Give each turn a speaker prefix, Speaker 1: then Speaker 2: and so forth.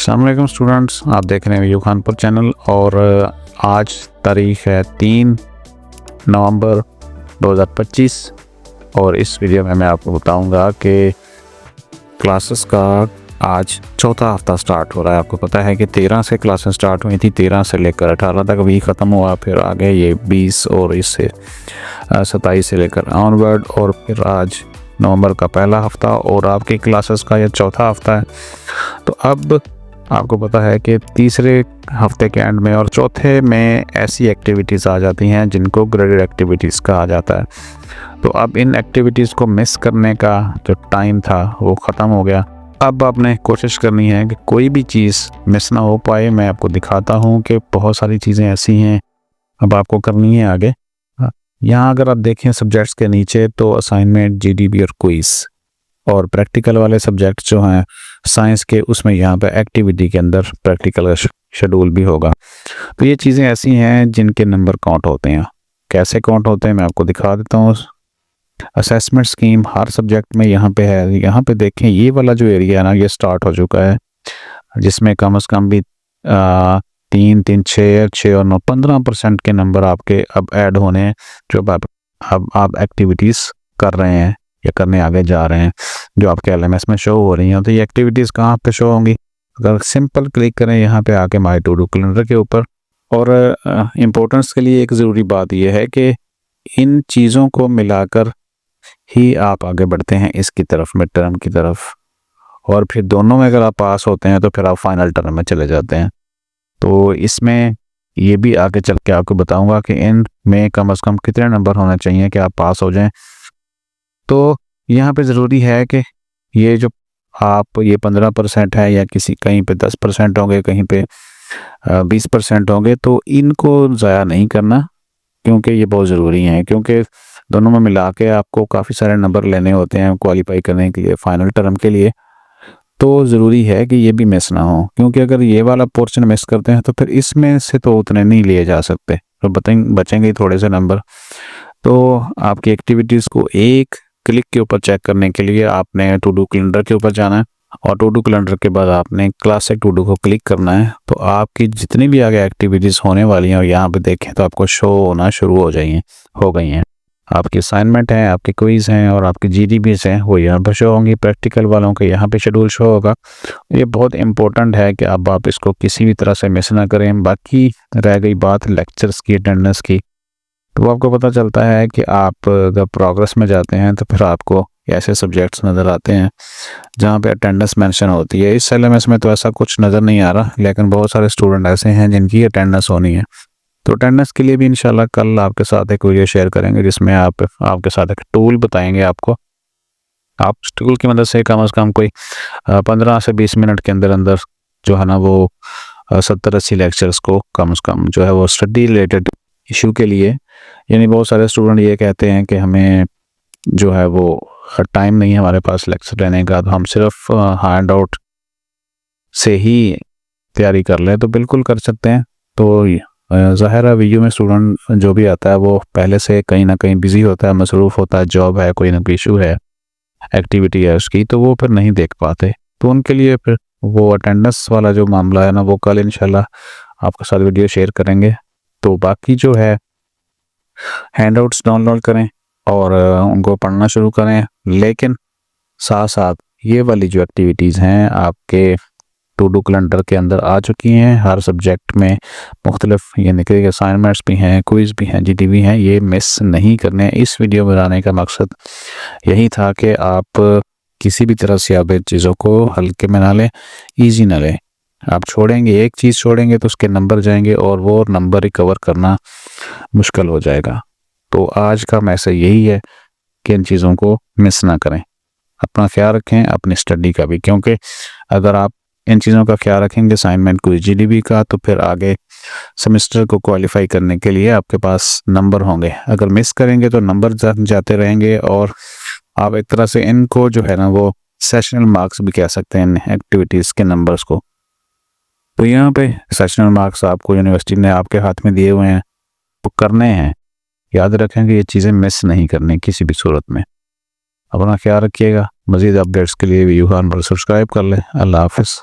Speaker 1: अस्सलाम वालेकुम स्टूडेंट्स, आप देख रहे हैं वीयू खानपुर चैनल। और आज तारीख़ है 3 नवंबर 2025 और इस वीडियो में मैं आपको बताऊंगा कि क्लासेस का आज चौथा हफ्ता स्टार्ट हो रहा है। आपको पता है कि 13 से क्लासेस स्टार्ट हुई थी, 13 से लेकर 18 तक वीक ख़त्म हुआ, फिर आगे ये 20 और इससे 27 से लेकर ऑनवर्ड, और फिर आज नवंबर का पहला हफ़्ता और आपकी क्लासेस का यह चौथा हफ़्ता है। तो अब आपको पता है कि तीसरे हफ्ते के एंड में और चौथे में ऐसी एक्टिविटीज़ आ जाती हैं जिनको ग्रेडेड एक्टिविटीज़ कहा जाता है। तो अब इन एक्टिविटीज़ को मिस करने का जो टाइम था वो ख़त्म हो गया। अब आपने कोशिश करनी है कि कोई भी चीज़ मिस ना हो पाए। मैं आपको दिखाता हूँ कि बहुत सारी चीज़ें ऐसी हैं अब आपको करनी है आगे। यहाँ अगर आप देखें सब्जेक्ट्स के नीचे तो असाइनमेंट, जीडीबी और क्विज़ और प्रैक्टिकल वाले सब्जेक्ट्स जो हैं साइंस के, उसमें यहाँ पे एक्टिविटी के अंदर प्रैक्टिकल शेड्यूल भी होगा। तो ये चीज़ें ऐसी हैं जिनके नंबर काउंट होते हैं। कैसे काउंट होते हैं मैं आपको दिखा देता हूँ। असेसमेंट स्कीम हर सब्जेक्ट में यहाँ पे है। यहाँ पे देखें ये वाला जो एरिया है ना, ये स्टार्ट हो चुका है, जिसमें कम से कम भी 3, 3, 6 और 9, 15% के नंबर आपके अब ऐड होने हैं जो आप एक्टिविटीज़ कर रहे हैं या करने आगे जा रहे हैं, जो आपके एलएमएस में शो हो रही हैं। तो ये एक्टिविटीज़ कहाँ पे शो होंगी? अगर सिंपल क्लिक करें यहाँ पे आके माय टू डू कैलेंडर के ऊपर। और इम्पोर्टेंस के लिए एक ज़रूरी बात यह है कि इन चीज़ों को मिलाकर ही आप आगे बढ़ते हैं इसकी तरफ, मिड टर्म की तरफ, और फिर दोनों में अगर आप पास होते हैं तो फिर आप फाइनल टर्म में चले जाते हैं। तो इसमें ये भी आगे चल के आपको बताऊंगा कि इन में कम से कम कितने नंबर होने चाहिए कि आप पास हो जाएं। तो यहाँ पे ज़रूरी है कि ये जो आप ये 15% है या किसी कहीं पे 10% होंगे, कहीं पे 20% होंगे, तो इनको ज़ाया नहीं करना, क्योंकि ये बहुत ज़रूरी हैं। क्योंकि दोनों में मिला के आपको काफ़ी सारे नंबर लेने होते हैं क्वालिफाई करने के लिए फाइनल टर्म के लिए। तो ज़रूरी है कि ये भी मिस ना हो, क्योंकि अगर ये वाला पोर्शन मिस करते हैं तो फिर इसमें से तो उतने नहीं लिए जा सकते, तो बचेंगे थोड़े से नंबर। तो आपकी एक्टिविटीज़ को एक क्लिक के ऊपर चेक करने के लिए आपने टू डू कैलेंडर के ऊपर जाना है, और टू डू कैलेंडर के बाद आपने क्लासिक टू डू को क्लिक करना है। तो आपकी जितनी भी आगे एक्टिविटीज़ होने वाली हैं और यहाँ पे देखें तो आपको शो होना शुरू हो गई हैं। आपकी असाइनमेंट हैं, आपके क्विज़ हैं और आपकी जीडीबीज़ हैं, वो यहाँ पर शो होंगी। प्रैक्टिकल वालों के यहाँ पे शेड्यूल शो होगा। ये बहुत इंपॉर्टेंट है कि अब आप इसको किसी भी तरह से मिस ना करें। बाकी रह गई बात लेक्चर्स की, अटेंडेंस की, तो आपको पता चलता है कि आप अगर प्रोग्रेस में जाते हैं तो फिर आपको ऐसे सब्जेक्ट्स नज़र आते हैं जहाँ पे अटेंडेंस मेंशन होती है। इस एलएमएस में तो ऐसा कुछ नज़र नहीं आ रहा, लेकिन बहुत सारे स्टूडेंट ऐसे हैं जिनकी अटेंडेंस होनी है। तो अटेंडेंस के लिए भी इंशाल्लाह कल आपके साथ एक वीडियो शेयर करेंगे, जिसमें आपके साथ एक टूल बताएंगे आपको। आप उस टूल की मदद से कम कोई 15 से 20 मिनट के अंदर अंदर जो है ना वो 70-80 लेक्चर्स को कम से कम जो है वो स्टडी रिलेटेड इशू के लिए, यानी बहुत सारे स्टूडेंट ये कहते हैं कि हमें जो है वो टाइम नहीं है हमारे पास लेक्चर लेने का, तो हम सिर्फ हैंड आउट से ही तैयारी कर लें, तो बिल्कुल कर सकते हैं। तो ज़ाहिर है वीडियो में स्टूडेंट जो भी आता है वो पहले से कहीं ना कहीं बिजी होता है, मसरूफ़ होता है, जॉब है, कोई ना कोई इशू है, एक्टिविटी है उसकी, तो वो फिर नहीं देख पाते। तो उनके लिए फिर वो अटेंडेंस वाला जो मामला है ना, वो कल इंशाल्लाह आपके साथ वीडियो शेयर करेंगे। तो बाकी जो है हैंडआउट्स डाउनलोड करें और उनको पढ़ना शुरू करें, लेकिन साथ साथ ये वाली जो एक्टिविटीज़ हैं आपके टू डू कैलेंडर के अंदर आ चुकी हैं। हर सब्जेक्ट में मुख्तलिफ यानी कि असाइनमेंट्स भी हैं, क्विज़ भी हैं, जीडीबी हैं, ये मिस नहीं करने। इस वीडियो में लाने का मकसद यही था कि आप किसी भी तरह से आप इन चीज़ों को हल्के में ना लें, ईजी ना लें। आप छोड़ेंगे, एक चीज़ छोड़ेंगे तो उसके नंबर जाएंगे और वो नंबर रिकवर करना मुश्किल हो जाएगा। तो आज का मैसेज यही है कि इन चीज़ों को मिस ना करें, अपना ख्याल रखें, अपनी स्टडी का भी, क्योंकि अगर आप इन चीज़ों का ख्याल रखेंगे, असाइनमेंट को, जीडीबी का, तो फिर आगे सेमेस्टर को क्वालिफाई करने के लिए आपके पास नंबर होंगे। अगर मिस करेंगे तो नंबर जाते रहेंगे और आप एक तरह से इनको जो है ना वो सेशनल मार्क्स भी कह सकते हैं इन एक्टिविटीज़ के नंबर्स को। तो यहाँ पे सेशनल मार्क्स आपको यूनिवर्सिटी ने आपके हाथ में दिए हुए हैं, वो करने हैं। याद रखें कि ये चीज़ें मिस नहीं करनी किसी भी सूरत में। अपना ख्याल रखिएगा। मज़ीद अपडेट्स के लिए वीयू खान पर सब्सक्राइब कर लें। अल्लाह हाफ़िज़।